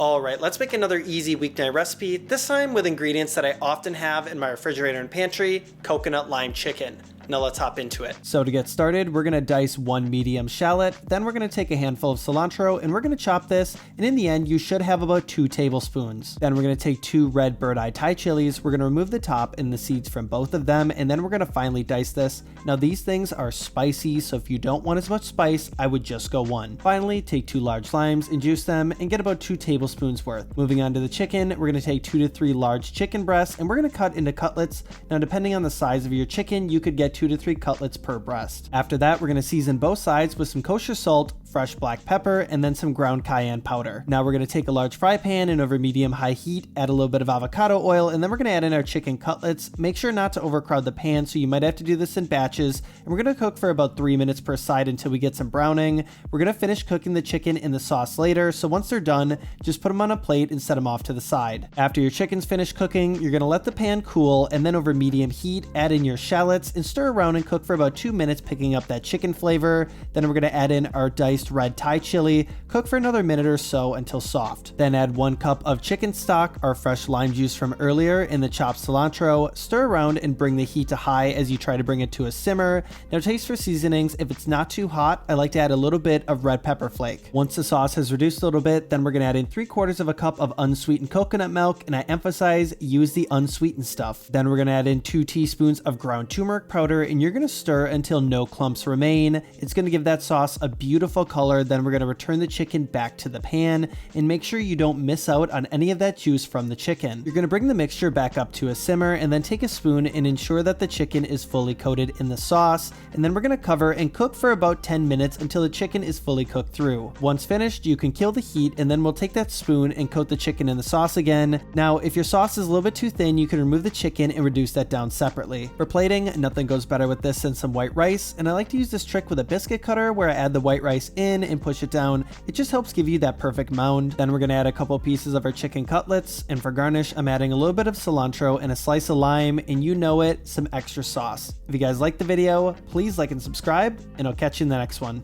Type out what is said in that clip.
Alright, let's make another easy weeknight recipe, this time with ingredients that I often have in my refrigerator and pantry, coconut lime chicken. Now let's hop into it. So to get started, we're going to dice one medium shallot, then we're going to take a handful of cilantro and we're going to chop this, and in the end you should have about 2 tablespoons. Then we're going to take 2 red bird-eye Thai chilies, we're going to remove the top and the seeds from both of them, and then we're going to finely dice this. Now these things are spicy, so if you don't want as much spice, I would just go 1. Finally, take 2 large limes and juice them and get about 2 tablespoons worth. Moving on to the chicken, we're going to take 2 to 3 large chicken breasts and we're going to cut into cutlets. Now depending on the size of your chicken, you could get 2 to 3 cutlets per breast. After that, we're going to season both sides with some kosher salt, fresh black pepper, and then some ground cayenne powder. Now we're going to take a large fry pan and over medium-high heat, add a little bit of avocado oil, and then we're going to add in our chicken cutlets. Make sure not to overcrowd the pan, so you might have to do this in batches, and we're going to cook for about 3 minutes per side until we get some browning. We're going to finish cooking the chicken in the sauce later, so once they're done, just put them on a plate and set them off to the side. After your chicken's finished cooking, you're going to let the pan cool, and then over medium heat, add in your shallots and stir around and cook for about 2 minutes, picking up that chicken flavor. Then we're going to add in our diced red Thai chili, cook for another minute or so until soft. Then add 1 cup of chicken stock, our fresh lime juice from earlier, and the chopped cilantro. Stir around and bring the heat to high as you try to bring it to a simmer. Now taste for seasonings. If it's not too hot, I like to add a little bit of red pepper flake. Once the sauce has reduced a little bit, then we're going to add in 3/4 of a cup of unsweetened coconut milk, and I emphasize use the unsweetened stuff. Then we're going to add in 2 teaspoons of ground turmeric powder, and you're going to stir until no clumps remain. It's going to give that sauce a beautiful color. Then we're going to return the chicken back to the pan and make sure you don't miss out on any of that juice from the chicken. You're going to bring the mixture back up to a simmer and then take a spoon and ensure that the chicken is fully coated in the sauce, and then we're going to cover and cook for about 10 minutes until the chicken is fully cooked through. Once finished, you can kill the heat, and then we'll take that spoon and coat the chicken in the sauce again. Now if your sauce is a little bit too thin, you can remove the chicken and reduce that down separately. For plating, nothing goes better with this than some white rice, and I like to use this trick with a biscuit cutter where I add the white rice in and push it down. It just helps give you that perfect mound. Then we're going to add a couple pieces of our chicken cutlets, and for garnish, I'm adding a little bit of cilantro and a slice of lime, and you know it, some extra sauce. If you guys like the video, please like and subscribe, and I'll catch you in the next one.